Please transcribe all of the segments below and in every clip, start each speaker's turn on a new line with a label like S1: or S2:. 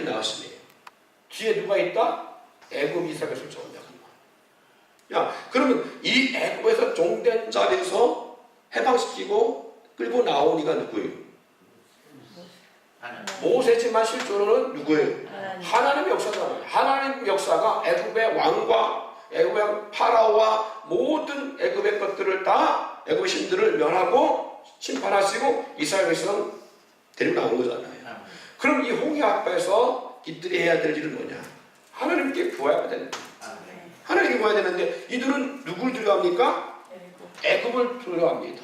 S1: 나왔습니다. 뒤에 누가 있다? 애굽 이스라엘을 쫓아온다. 야, 그러면 이 애굽에서 종된 자리에서 해방시키고 끌고 나온 이가 누구예요? 모세지만 실제로는 누구예요? 하나님의 역사잖아요. 하나님 역사가 애굽의 왕과 애굽의 파라오와 모든 애굽의 것들을 다 애굽의 신들을 멸하고 심판하시고 이스라엘 백성 데리고 나온 거잖아요. 그럼 이 홍해 앞에서 이들이 해야 될 일은 뭐냐? 하나님께 구해야 되는 거예요. 하나님께 구해야 되는데 이들은 누굴 두려워합니까? 애굽을 두려워합니다.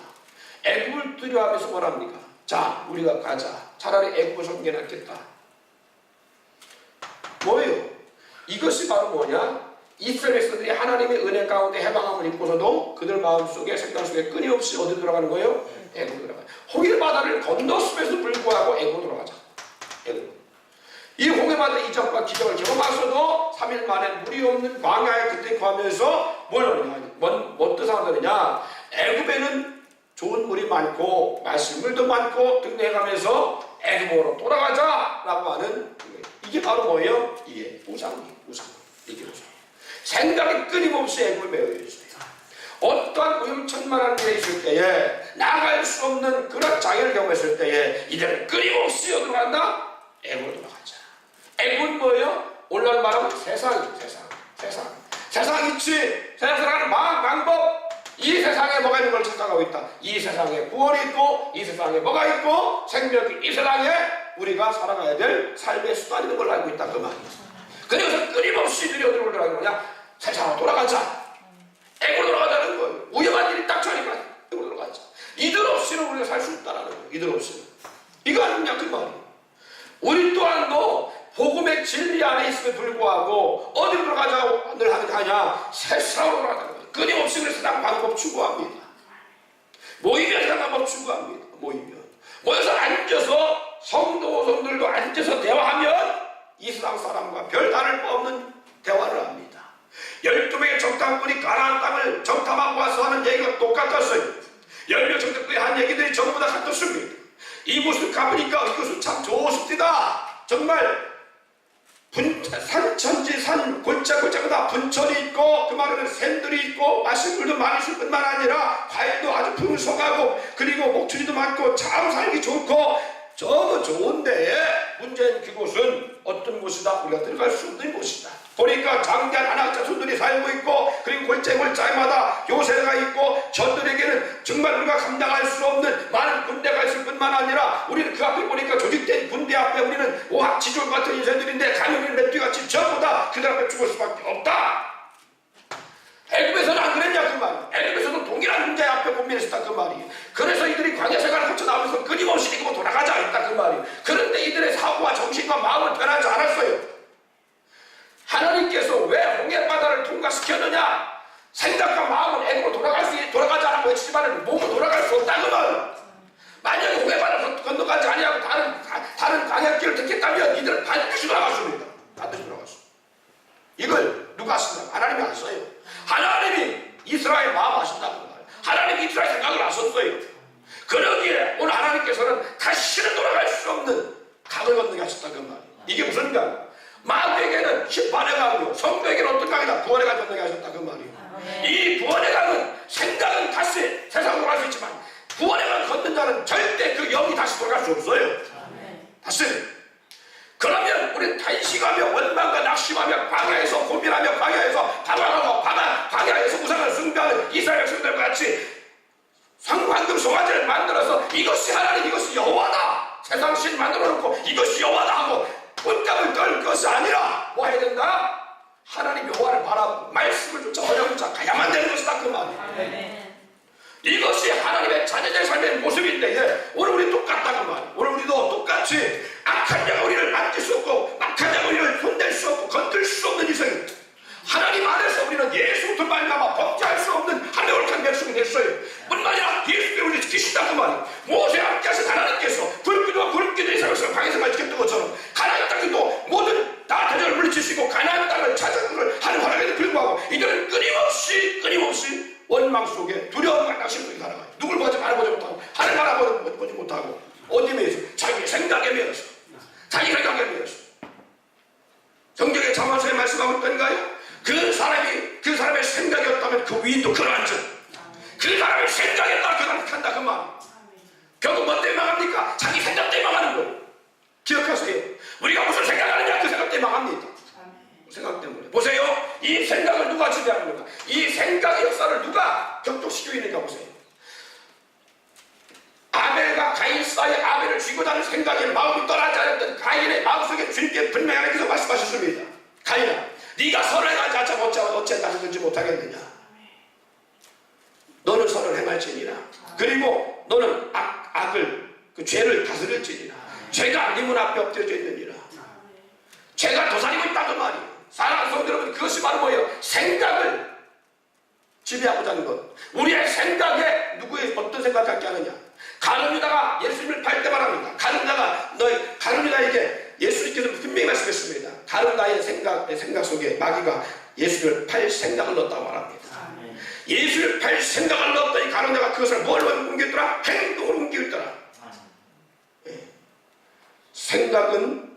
S1: 애굽을 두려워하면서 뭐랍니까? 자, 우리가 가자. 차라리 애굽을 섬겨 낫겠다. 뭐예요? 이것이 바로 뭐냐? 이스라엘 백성들이 하나님의 은혜 가운데 해방함을 입고서도 그들 마음속에 생각 속에 끊임없이 어디 들어가는 거예요? 애굽으로 들어가요. 홍해 바다를 건넜음에도 불구하고 애굽으로 들어가자. 애굽. 이 홍해 바다 이적과 기적을 경험하면서도 3일 만에 물이 없는 광야에 그때 구하면서 뭘 하느냐? 뭐 뜻을 하느냐? 애굽에는 좋은 물이 많고 말씀물도 많고 등등해가면서 애굽으로 돌아가자라고 하는 이게 바로 뭐예요? 이게 우상이에요. 우상. 이게 우상. 생각이 끊임없이 애굽에 매여 있어요. 어떠한 위험천만한 일이 있을 때에 나갈 수 없는 그런 장애를 경험했을 때에 이들은 끊임없이 어디로 간다? 애굽으로 돌아가자. 애굽은 뭐예요? 오늘날 말하면 세상이죠. 세상 있지. 세상은 방법. 이 세상에 뭐가 있는 걸 찾아가고 있다. 이 세상에 구원이 있고 이 세상에 뭐가 있고 생명이 이 세상에 우리가 살아가야 될 삶의 수단이 있는 걸 알고 있다 그 말이에요. 그래서 끊임없이 이들이 어디로 돌아가는 거냐? 세상으로 돌아가자. 애굽으로 돌아가자는 거예요. 위험한 일이 딱 처하니까 애굽으로 돌아가자. 이들 없이는 우리가 살 수 없다라는 거예요. 이들 없이는. 이거 아니냐 그 말이에요. 우리 또한도 복음의 진리 안에 있음에 불구하고 어디로 돌아가자고 늘 하냐? 세상으로 돌아가자는 거예요. 끊임없이 그래서 세상 방법 추구합니다. 모이면 세상 방법 추구합니다. 모여서 앉아서 성도들도 앉아서 대화하면 이 세상 사람과 별 다를 바 없는 대화를 합니다. 12명의 정탐꾼이 가나안 땅을 정탐하고 와서 하는 얘기가 똑같았어요. 10명 정탐꾼이 한 얘기들이 전부 다 같았습니다. 이 모습을 가보니까 이것은 참 좋습니다. 정말 산천지 산 골짜골짜마다 분천이 있고 그 말에는 샘들이 있고 마실 물도 많이 있을 뿐만 아니라 과일도 아주 풍성하고 그리고 목초리도 많고 참 살기 좋고 저거 좋은데 문제는 그곳은 어떤 곳이다? 우리가 들어갈 수 없는 곳이다. 보니까 장대한 안악자손들이 살고 있고 그리고 골짜골짜마다 요새가 있고 저들에게는 정말 우리가 감당할 수 없는 많은 군대가 있을 뿐만 아니라 우리는 그 앞에 보니까 조직된 군대 앞에 우리는 오합지졸 같은 인생들인데 가면이는 멧돼지같이 전부 다 그들 앞에 죽을 수밖에 없다. 애굽에서는 안 그랬냐 그 말이에요. 애굽에서는 동일한 문제 앞에 고민했었다 그 말이에요. 그래서 이들이 광야 생활을 거쳐 나오면서 끊임없이 이거 돌아가자 했다 그 말이에요. 그런데 이들의 사고와 정신과 마음은 변하지 않았어요. 하나님께서 왜 홍해 바다를 통과시켰느냐? 생각과 마음은 애굽으로 돌아가자라고 했지만 몸은 돌아갈 수 없다 그 말이에요. 만약에 홍해 바다를 건너가지 아니하고 다른 광야길을 택했다면 이들은 반드시 돌아갔습니다. 반드시 돌아갔습니다. 이걸 누가 쓴다? 하나님이 안 써요. 하나님이 이스라엘 마음 아신다는 거예요. 하나님이 이스라엘 생각을 안 썼어요. 그러기에 오늘 하나님께서는 다시는 돌아갈 수 없는 강을 건너게 하셨다 그 말이에요. 이게 무슨 강? 마귀에게는 심판의 강이요 성도에게는 어떤 강이다? 구원의 강 건너게 하셨다 그 말이에요. 이 구원의 강은 생각은 다시 세상으로 돌아갈 수 있지만 구원의 강을 걷는 자는 절대 그 영이 다시 돌아갈 수 없어요. 다시. 그러면 우리는 탄식하며 원망과 낙심하며 광야에서 고민하며 광야에서 방황하고 광야에서 우상을 숭배하는 이스라엘 백성들과 같이 황금 송아지를 만들어서 이것이 하나님 이것이 여호와다 세상 신 만들어 놓고 이것이 여호와다 하고 혼잡을 떨 것이 아니라 뭐 해야 된다? 하나님 여호와를 바라보고 말씀을 쫓아 어려운 자 가야만 되는 것이다 그 말이에요. 이것이 하나님의 자녀의 삶의 모습인데 오늘 우리 똑같다 그 말이에요. 오늘 우리도 똑같이 악한 자가 우리를 만질 수 없고 악한 자가 우리를 손댈 수 없고 건들 수 없는 인생 하나님 안에서 우리는 예수부터 말미암아 범죄할 수 없는 하나님을 백성이 됐어요. 뿐만 아니라 예수께서 우리를 지키신다 그 말이에요. 모세 함께 하신 하나님께서 불기도와 구름기도 이스라엘에서 광야생활을 지켰던 것처럼 가나안 땅에도 모든 다 대적을 물리치시고 가나안 땅을 찾아가는 하는 허락에도 불구하고 이들은 끊임없이 원망 속에 두려움과 낙심 속에 살아가요. 누굴 바라보지 못하고 하나님 바라보지 못하고 어디에 매여서 자기의 생각에 매여서 자기가 말씀하고 있던가요? 그 사람의 생각이었다면 그 위인도 그러한즉 그 사람의 생각에 따라 그 사람이 간다 그 말. 결국 뭐 때문에 망합니까? 자기 생각 때문에 망하는 거예요. 기억하세요. 우리가 무슨 생각하느냐 그 생각 때문에 망합니다. 생각 때문에. 보세요. 이 생각을 누가 지배하는가? 이 생각의 역사를 누가 격동시키고 있는가 보세요. 아벨과 가인 사이에 아벨을 죽이고자 하는 생각에 마음이 떠나지 않았던 가인의 마음속에 주님께 분명하게 그래서 말씀하셨습니다. 가인아, 네가 선을 행하지 않자 어째 나를 듣지 못하겠느냐? 너는 선을 행할지니라. 그리고 너는 악을 그 죄를 다스릴지니라. 죄가 네 문 앞에 엎드려져 있느니라. 죄가 도사리고 있다는 말이에요. 사랑하는 성도 여러분, 그것이 바로 뭐예요? 생각을 지배하고자 하는 것. 우리의 생각에 누구의 어떤 생각을 갖게 하느냐? 가룟 유다가 예수님을 팔 때 말합니다. 가룟 유다에게 예수님께서 분명히 말씀했습니다. 가룟 유다의 생각 속에 마귀가 예수를 팔 생각을 넣었다고 말합니다. 예수를 팔 생각을 넣었더니 가룟 유다가 그것을 뭘로 옮겼더라? 행동으로 옮기고 있더라. 생각은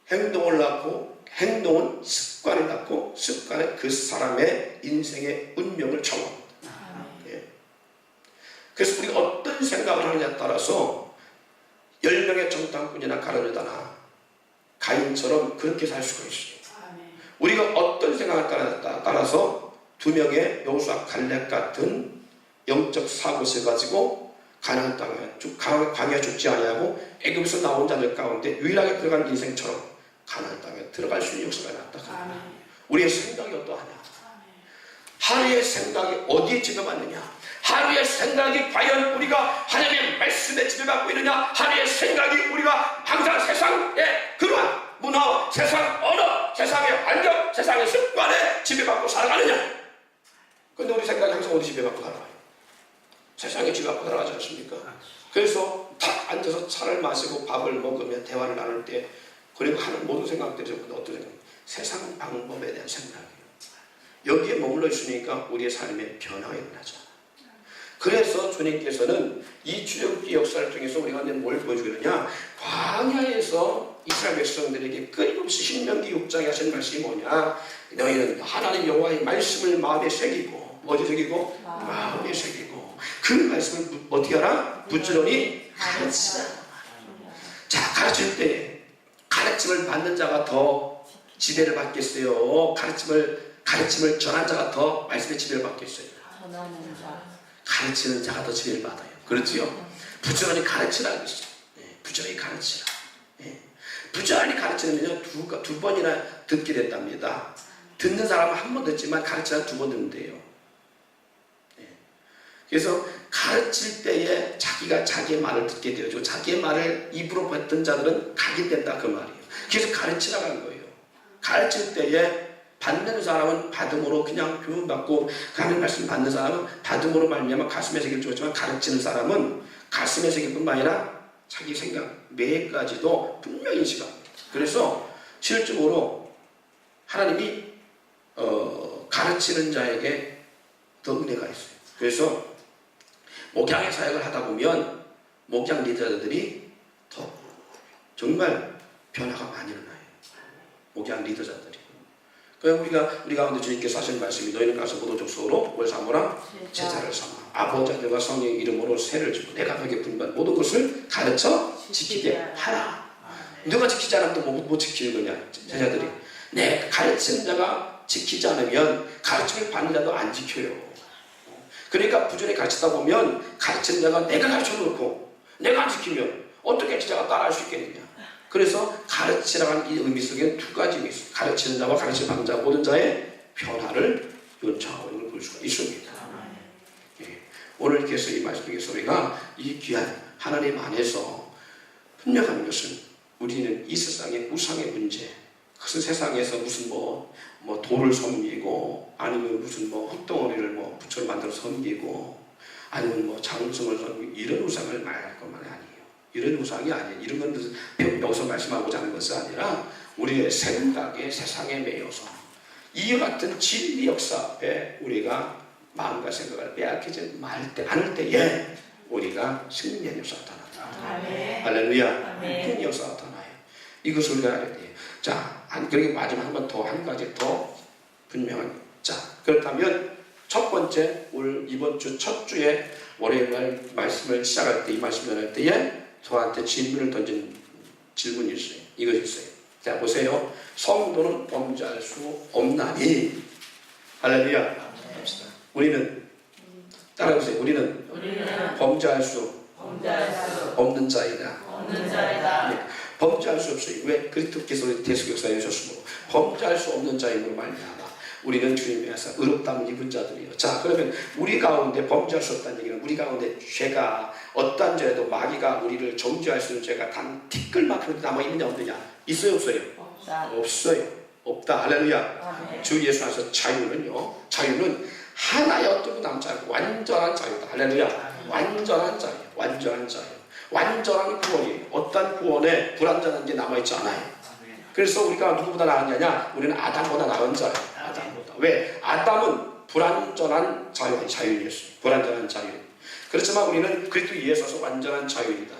S1: 행동을 낳고 행동은 습관을 낳고 습관은 그 사람의 인생의 운명을 정합니다. 그래서 우리가 어떤 생각을 하느냐에 따라서 10명의 정탐꾼이나 가룟 유다나 가인처럼 그렇게 살 수가 있어요. 우리가 어떤 생각을 따라서 2명의 여호수아 갈렙 같은 영적 사고를 가지고 가나안 땅에 광야에 죽지 아니하고 애굽에서 나온 자들 가운데 유일하게 들어간 인생처럼 가나안 땅에 들어갈 수 있는 역사가 났다. 우리의 생각이 어떠하냐? 하루의 생각이 어디에 지배받느냐? 하루의 생각이 과연 우리가 하나님의 말씀에 지배받고 있느냐? 하루의 생각이 우리가 항상 세상의 그러한 문화, 세상 언어, 세상의 환경, 세상의 습관에 지배받고 살아가느냐? 근데 우리 생각이 항상 어디 지배받고 살아가요? 세상에 지배받고 살아가지 않습니까? 그래서 탁 앉아서 차를 마시고 밥을 먹으며 대화를 나눌 때 그리고 하는 모든 생각들이 어떤 생각? 세상 방법에 대한 생각이에요. 여기에 머물러 있으니까 우리의 삶에 변화가 일어나죠. 그래서 주님께서는 이 출애굽기 역사를 통해서 우리가 뭘 보여주느냐? 광야에서 이스라엘 백성들에게 끊임없이 신명기 6장에 하신 말씀이 뭐냐? 너희는 하나님 여호와의 말씀을 마음에 새기고 어디 새기고? 마음에 새기고 그 말씀을 어떻게 하라? 부지런히 가르치라. 자, 가르칠 때 가르침을 받는 자가 더 지배를 받겠어요? 가르침을 전한 자가 더 말씀의 지배를 받겠어요? 가르치는 자가 더 지배를 받아요. 그렇지요? 부지런히 가르치라고 했어요. 부지런히 가르치라. 부지런히 가르치는요, 두 번이나 듣게 됐답니다. 듣는 사람은 한 번 듣지만 가르치라 2번 듣는 데요. 그래서 가르칠 때에 자기가 자기의 말을 듣게 되어지고 자기의 말을 입으로 받던 자들은 각인된다 그 말이에요. 그래서 가르치라고 하는 거예요. 가르칠 때에 받는 사람은 받음으로 그냥 교훈받고 하나님 말씀 받는 사람은 받음으로 말미암아 가슴에 새길 줄 알지만 가르치는 사람은 가슴에 새길 뿐만 아니라 자기 생각 매일까지도 분명히 인식합니다. 그래서 실질적으로 하나님이 가르치는 자에게 더 은혜가 있어요. 그래서 목양의 사역을 하다 보면 목양 리더자들이 더 정말 변화가 많이 일어나요. 목양 리더자들이. 그러니까 우리 가운데 주님께서 하신 말씀이 너희는 가서 모도족 소로 뭘 삼으라? 제자를 삼아. 아버지 아들과 성령의 이름으로 세를 주고 내가 너에게 분반 모든 것을 가르쳐 지키게 하라. 누가 지키지 않으면 또 못 지키는 거냐? 제자들이. 네, 가르치는 자가 지키지 않으면 가르침을 받는 자도 안 지켜요. 그러니까 부지런히 가르치다 보면 가르치는 자가 내가 가르쳐 놓고 내가 안 지키면 어떻게 제자가 따라할 수 있겠느냐. 그래서 가르치라는 이 의미 속에는 2가지 의미 있어요. 가르치는 자와 가르치는 받는 자 모든 자의 변화를 요청하고 있는 걸 볼 수가 있습니다. 오늘 이렇게 이 말씀 중에서 우리가 이 귀한 하나님 안에서 분명한 것은 우리는 이 세상의 우상의 문제, 그것은 세상에서 무슨 돌을 섬기고 아니면 무슨 흙덩어리를 부처를 만들어 섬기고 아니면 장승을 섬기고 이런 우상을 말할 것만 아니에요. 이런 우상이 아니에요. 이런 건 여기서 말씀하고자 하는 것은 아니라 우리의 생각에 세상에 매여서 이와 같은 진리 역사 앞에 우리가 마음과 생각을 빼앗기지 않을 때에 우리가 승리의 역사가 나타나요. 할렐루야. 승리의 역사가 나타나요. 이것을 우리가 알아야 돼요. 자, 그렇게 마지막 한 번 더, 한 가지 더 분명한. 자, 그렇다면 첫 번째, 이번 주 첫 주에 월요일 날 말씀을 시작할 때, 이 말씀을 할 때에 저한테 질문을 던진 질문이 있어요. 이것이 있어요. 자, 보세요. 성도는 범죄할 수 없나니? 할렐루야. 합시다. 우리는, 따라해보세요. 우리는 범죄할 수 없는 자이다. 네. 범죄할 수 없어요. 왜? 그리스도께서 대속역사에 오셨으므로 범죄할 수 없는 자임으로 말미암아 우리는 주님의 하사 의롭다함을 입은 자들이요. 자, 그러면 우리 가운데 범죄할 수 없다는 얘기는 우리 가운데 죄가 어떤 죄도 마귀가 우리를 정죄할 수 있는 죄가 단 티끌만큼 남아있느냐 없느냐? 있어요 없어요? 없어요. 없다. 할렐루야. 주 예수 안에서 자유는 하나의 어떤 남지 않고 완전한 자유다. 할렐루야. 완전한 자유. 완전한 자유. 완전한 구원이에요. 어떤 구원에 불완전한 게 남아있지 않아요. 그래서 우리가 누구보다 나았느냐? 우리는 아담보다 나은 자예요. 아담보다. 왜? 아담은 불완전한 자유인이었어요. 불완전한 자유인. 그렇지만 우리는 그리스도 예수에서 완전한 자유인이다.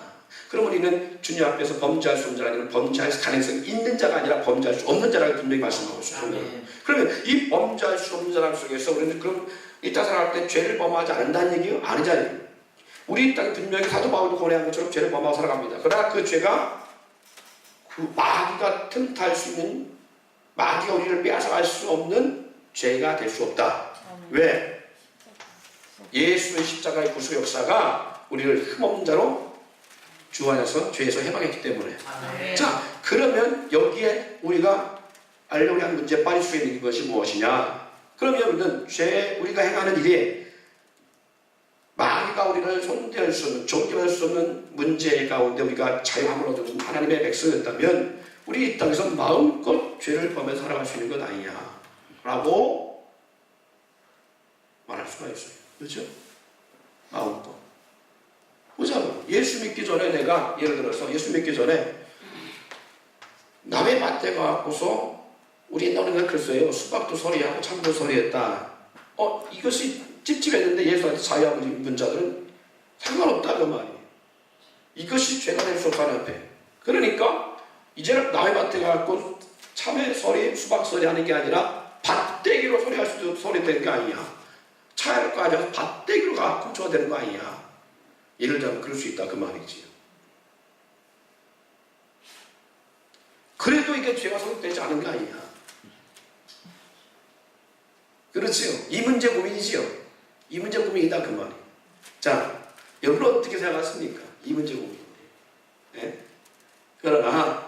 S1: 그럼 우리는 주님 앞에서 범죄할 수 없는 자가 아니라 범죄할 가능성이 있는 자가 아니라 범죄할 수 없는 자라고 분명히 말씀하고 있어요. 그러면 이 범죄할 수 없는 자라는 속에서 우리는 그럼 이 땅 살아갈 때 죄를 범하지 않는다는 얘기요? 아니잖아요. 우리 땅 분명히 사도 바울도 고뇌한 것처럼 죄를 범하고 살아갑니다. 그러나 그 죄가 그 마귀가 틈탈 수 있는, 마귀가 우리를 빼앗아갈 수 없는 죄가 될 수 없다. 왜? 예수의 십자가의 구속 역사가 우리를 흠없는 자로 주 안에서 죄에서 해방했기 때문에. 자, 그러면 여기에 우리가 알려고 하는 문제에 빠질 수 있는 것이 무엇이냐? 그러면 우리는 우리가 행하는 일이 마귀가 우리를 손대할 수 없는, 종교할 수 없는 문제 가운데 우리가 자유함을 얻은 하나님의 백성이었다면 우리 이 땅에서 마음껏 죄를 범해서 살아갈 수 있는 것 아니냐 라고 말할 수가 있어요. 그렇죠? 마음껏. 보자고. 예수 믿기 전에 내가 예를 들어서 예수 믿기 전에 남의 밭에 가고서 우리 옛날에는 그랬어요. 수박도 서리하고 참도 서리했다. 이것이 찝찝했는데 예수한테 자유함을 입은 자들은 상관없다 그 말이에요. 이것이 죄가 될 수 없다 앞에. 그러니까 이제는 남의 밭에 가고 참외 서리, 수박 서리 하는 게 아니라 밭대기로 서리할 수도 서리 되는 게 아니야. 차를 가져서 밭대기로 가고 줘야 되는 거 아니야. 예를 들면 그럴 수 있다 그 말이지. 그래도 이게 죄가 성립되지 않은 게 아니야. 그렇지요. 이 문제 고민이지요. 이 문제 고민이다 그 말이에요. 자, 여러분 어떻게 생각하십니까? 이 문제 고민인데. 네? 그러나